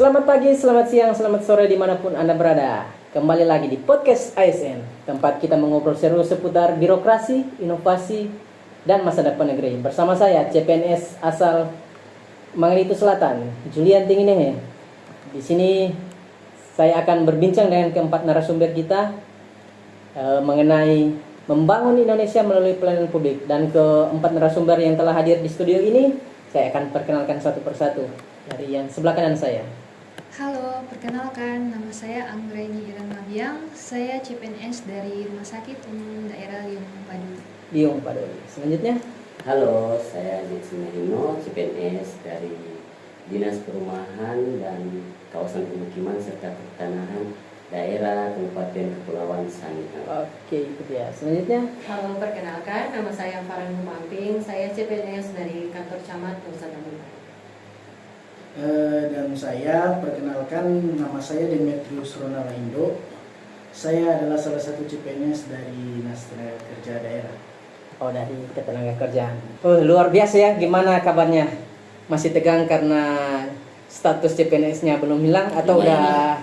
Selamat pagi, selamat siang, selamat sore dimanapun Anda berada. Kembali lagi di podcast ASN, tempat kita mengobrol seru seputar birokrasi, inovasi, dan masa depan negeri. Bersama saya, CPNS asal Manggalitu Selatan, Julian Tinginehe. Di sini saya akan berbincang dengan keempat narasumber kita mengenai membangun Indonesia melalui pelayanan publik. Dan keempat narasumber yang telah hadir di studio ini, saya akan perkenalkan satu persatu dari yang sebelah kanan saya. Halo, perkenalkan nama saya Anggreni Iren Mabiang. Saya CPNS dari Rumah Sakit Umum Daerah Liung Paduli. Liung Paduli. Selanjutnya, halo, saya Jackson Marino, CPNS dari Dinas Perumahan dan Kawasan Pemukiman serta Pertanahan Daerah Kabupaten Kepulauan Sangihe. Oke, itu dia. Selanjutnya, Halo, perkenalkan, nama saya Farhan Humamping, saya CPNS dari Kantor Camat Nusa Tenggara. Dan saya perkenalkan, nama saya Demetrius Ronald Indo. Saya adalah salah satu CPNS dari Dinas Tenaga Kerja Daerah. oh dari ketenaga kerjaan. Oh, luar biasa ya, gimana kabarnya? Masih tegang karena status CPNS-nya belum hilang atau udah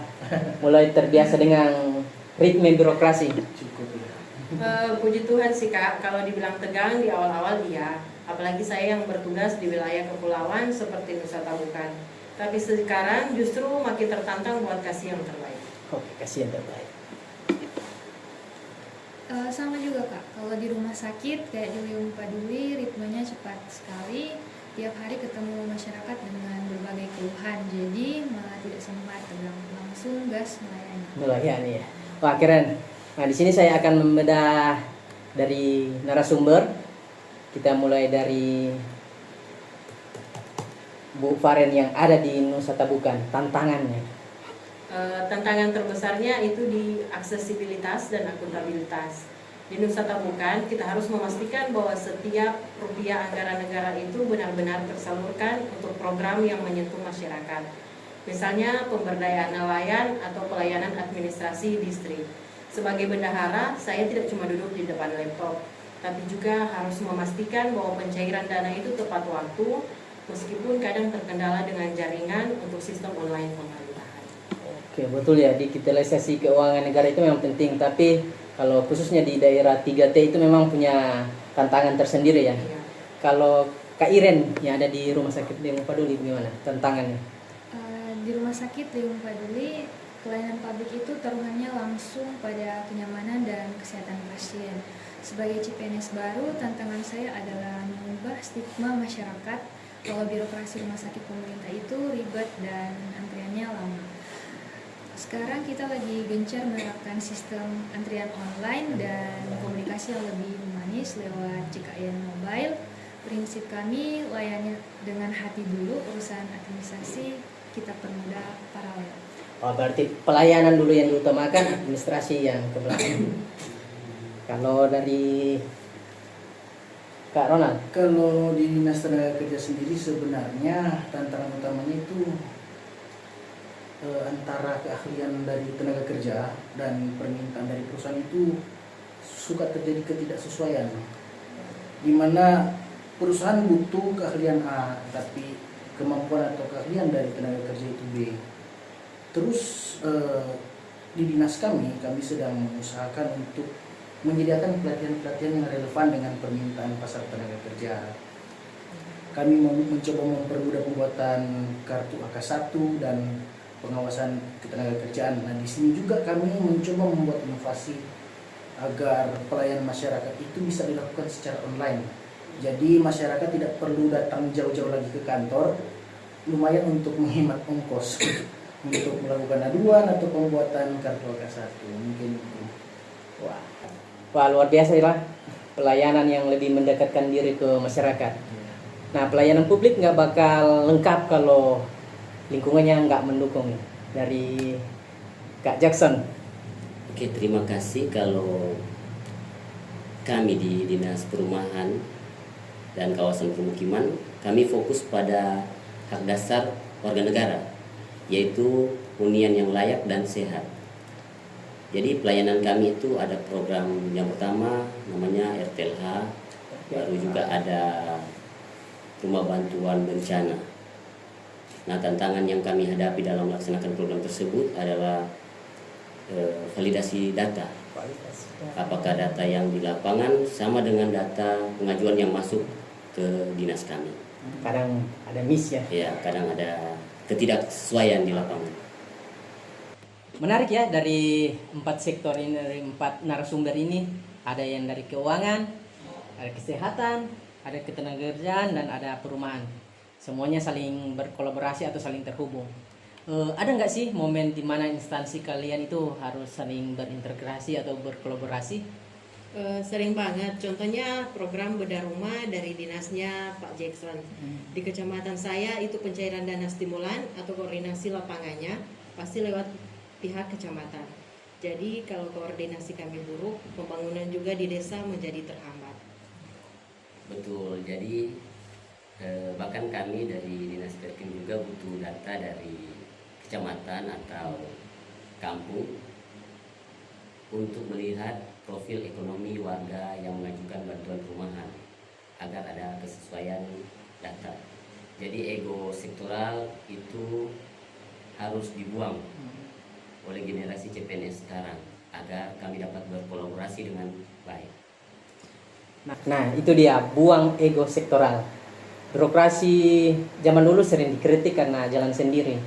mulai terbiasa dengan ritme birokrasi? Cukup ya. Puji Tuhan sih Kak, kalau dibilang tegang di awal-awal iya. Apalagi saya yang bertugas di wilayah kepulauan seperti Nusa Tambukan. Tapi sekarang justru makin tertantang buat kasih yang terbaik. Oke, kasih yang terbaik. Sama juga Kak, kalau di rumah sakit kayak di Liung Paduli ritmenya cepat sekali. Tiap hari ketemu masyarakat dengan berbagai keluhan, jadi malah tidak sempat tegang, langsung gas melayani. Melayani ya. Wah, keren. Nah, di sini saya akan membedah dari narasumber. Kita mulai dari Bu Faren yang ada di Nusa Tambukan, tantangannya. Tantangan terbesarnya itu di aksesibilitas dan akuntabilitas. Di Nusa Tambukan kita harus memastikan bahwa setiap rupiah anggaran negara itu benar-benar tersalurkan untuk program yang menyentuh masyarakat. Misalnya pemberdayaan nelayan atau pelayanan administrasi distrik. Sebagai bendahara, saya tidak cuma duduk di depan laptop, tapi juga harus memastikan bahwa pencairan dana itu tepat waktu, meskipun kadang terkendala dengan jaringan untuk sistem online pemerintahan. Oke, betul ya, digitalisasi keuangan negara itu memang penting, tapi kalau khususnya di daerah 3T itu memang punya tantangan tersendiri ya. Iya. Kalau Kak Iren yang ada di Rumah Sakit Liung Paduli gimana tantangannya? Di Rumah Sakit Liung Paduli, pelayanan publik itu taruhannya langsung pada kenyamanan dan kesehatan pasien. Sebagai CPNS baru, tantangan saya adalah mengubah stigma masyarakat kalau birokrasi rumah sakit pemerintah itu ribet dan antriannya lama. Sekarang kita lagi gencar menerapkan sistem antrian online dan komunikasi yang lebih humanis lewat CKN Mobile. Prinsip kami layani dengan hati dulu, urusan administrasi kita permudah paralel. Oh, berarti pelayanan dulu yang diutamakan, administrasi yang ke belakang. Kalau dari Kak Ronald? Kalau di Dinas Tenaga Kerja sendiri sebenarnya tantangan utamanya itu antara keahlian dari tenaga kerja dan permintaan dari perusahaan itu suka terjadi ketidaksesuaian, di mana perusahaan butuh keahlian A tapi kemampuan atau keahlian dari tenaga kerja itu B. Terus di dinas kami sedang mengusahakan untuk menyediakan pelatihan-pelatihan yang relevan dengan permintaan pasar tenaga kerja. Kami mencoba mempermudah pembuatan kartu AK1 dan pengawasan ketenaga kerjaan. Nah, di sini juga kami mencoba membuat inovasi agar pelayanan masyarakat itu bisa dilakukan secara online. Jadi masyarakat tidak perlu datang jauh-jauh lagi ke kantor, lumayan untuk menghemat ongkos untuk melakukan aduan atau pembuatan kartu AK1. Mungkin itu. Wah, luar biasa ya, pelayanan yang lebih mendekatkan diri ke masyarakat. Nah, pelayanan publik nggak bakal lengkap kalau lingkungannya nggak mendukung. Dari Kak Jackson. Oke, terima kasih. Kalau kami di Dinas Perumahan dan Kawasan Pemukiman, kami fokus pada hak dasar warga negara, yaitu hunian yang layak dan sehat. Jadi pelayanan kami itu ada program yang pertama namanya RTLH, baru juga ada rumah bantuan bencana. Nah, tantangan yang kami hadapi dalam melaksanakan program tersebut adalah validasi data. Apakah data yang di lapangan sama dengan data pengajuan yang masuk ke dinas kami? Kadang ada miss ya. Ya, kadang ada ketidaksesuaian di lapangan. Menarik ya, dari 4 sektor ini, dari 4 narasumber ini, ada yang dari keuangan, ada kesehatan, ada ketenagakerjaan, dan ada perumahan. Semuanya saling berkolaborasi atau saling terhubung. Ada nggak sih momen di mana instansi kalian itu harus saling berintegrasi atau berkolaborasi? Sering banget, contohnya program bedah rumah dari dinasnya Pak Jackson. Di kecamatan saya itu pencairan dana stimulan atau koordinasi lapangannya pasti lewat pihak kecamatan. Jadi kalau koordinasi kami buruk, pembangunan juga di desa menjadi terhambat. Betul, jadi bahkan kami dari Dinas Perkin juga butuh data dari kecamatan atau kampung untuk melihat profil ekonomi warga yang mengajukan bantuan perumahan agar ada kesesuaian data. Jadi ego sektoral itu harus dibuang oleh generasi CPNS sekarang agar kami dapat berkolaborasi dengan baik. Nah, itu dia, buang ego sektoral. Birokrasi zaman dulu sering dikritik karena jalan sendiri.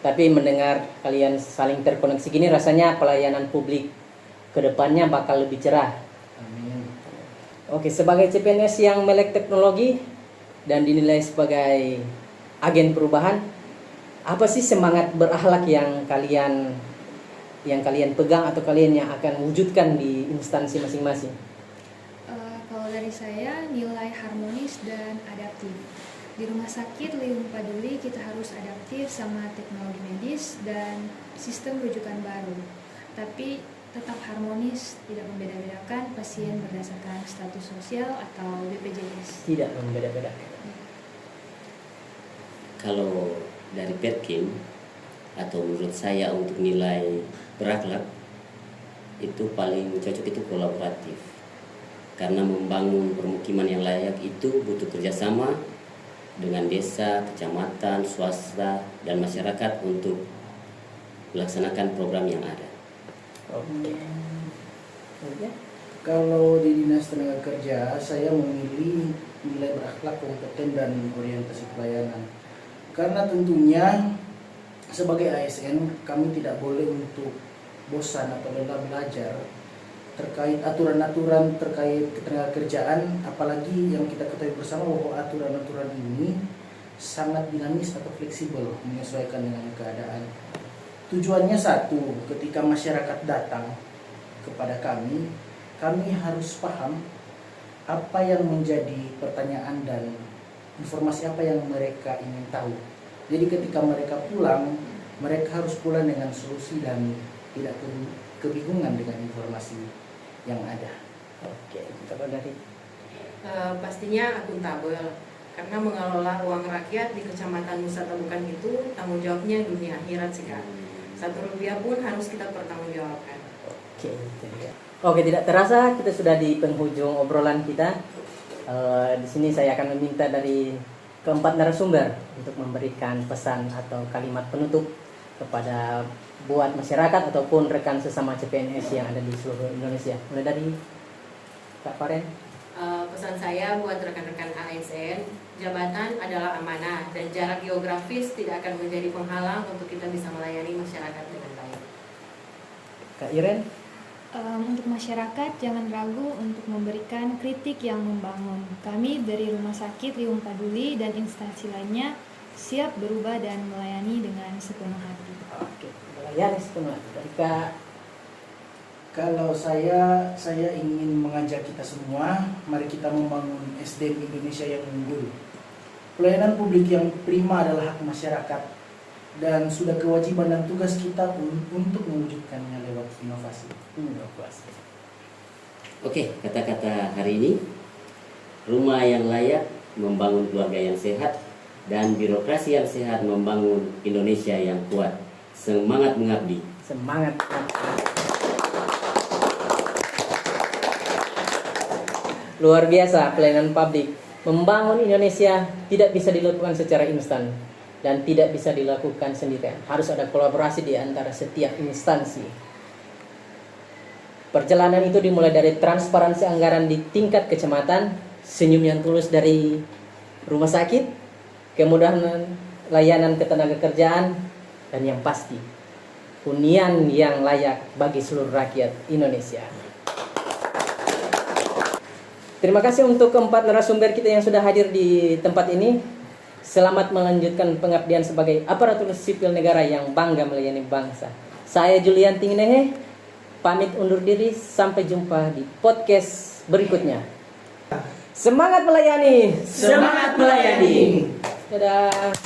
Tapi mendengar kalian saling terkoneksi gini, rasanya pelayanan publik ke depannya bakal lebih cerah. Amin. Oke, sebagai CPNS yang melek teknologi dan dinilai sebagai agen perubahan, apa sih semangat berakhlak yang kalian pegang atau kalian yang akan wujudkan di instansi masing-masing? Kalau dari saya, nilai harmonis dan adaptif. Di rumah sakit Liung Paduli kita harus adaptif sama teknologi medis dan sistem rujukan baru. Tapi tetap harmonis, tidak membeda-bedakan pasien berdasarkan status sosial atau BPJS. Tidak membeda-bedakan. Kalau dari Perkin atau menurut saya untuk nilai berakhlak itu paling cocok itu kolaboratif, karena membangun permukiman yang layak itu butuh kerjasama dengan desa, kecamatan, swasta, dan masyarakat untuk melaksanakan program yang ada. Oke. Ya. Kalau di Dinas Tenaga Kerja, saya memilih nilai berakhlak, kompeten, dan orientasi pelayanan. Karena tentunya sebagai ASN, kami tidak boleh untuk bosan atau lelah belajar terkait aturan-aturan terkait ketenagakerjaan, apalagi yang kita ketahui bersama bahwa aturan-aturan ini sangat dinamis atau fleksibel menyesuaikan dengan keadaan. Tujuannya satu, ketika masyarakat datang kepada kami harus paham apa yang menjadi pertanyaan dan informasi apa yang mereka ingin tahu. Jadi ketika mereka pulang, mereka harus pulang dengan solusi dan tidak kebingungan dengan informasi yang ada. Oke, kalau dari Pastinya akuntabel, karena mengelola uang rakyat di Kecamatan Nusa Tabukan itu tanggung jawabnya dunia akhirat sih Kak. 1 rupiah pun harus kita pertanggungjawabkan. Oke, itu dia. Oke, tidak terasa kita sudah di penghujung obrolan kita. Di sini saya akan meminta dari keempat narasumber untuk memberikan pesan atau kalimat penutup kepada buat masyarakat ataupun rekan sesama CPNS yang ada di seluruh Indonesia. Mulai dari Kak Faren. Pesan saya buat rekan-rekan ASN, jabatan adalah amanah dan jarak geografis tidak akan menjadi penghalang untuk kita bisa melayani masyarakat dengan baik. Kak Iren. Untuk masyarakat jangan ragu untuk memberikan kritik yang membangun. Kami dari Rumah Sakit Liung Paduli dan instansi lainnya siap berubah dan melayani dengan sepenuh hati. Oke, melayani sepenuh hati. Dari Kak. Kalau saya ingin mengajak kita semua, mari kita membangun SDM Indonesia yang unggul. Pelayanan publik yang prima adalah hak masyarakat dan sudah kewajiban dan tugas kita untuk mewujudkannya lewat inovasi. Oke, kata-kata hari ini, rumah yang layak membangun keluarga yang sehat dan birokrasi yang sehat membangun Indonesia yang kuat. Semangat mengabdi. Semangat. Luar biasa pelayanan publik. Membangun Indonesia tidak bisa dilakukan secara instan. dan tidak bisa dilakukan sendirian. Harus ada kolaborasi di antara setiap instansi. Perjalanan itu dimulai dari transparansi anggaran di tingkat kecamatan, senyum yang tulus dari rumah sakit, kemudahan layanan ketenagakerjaan, dan yang pasti hunian yang layak bagi seluruh rakyat Indonesia. Terima kasih untuk keempat narasumber kita yang sudah hadir di tempat ini. Selamat melanjutkan pengabdian sebagai aparatur sipil negara yang bangga melayani bangsa. Saya Julian Tingnehe, pamit undur diri. Sampai jumpa di podcast berikutnya. Semangat melayani! Semangat melayani. Dadah!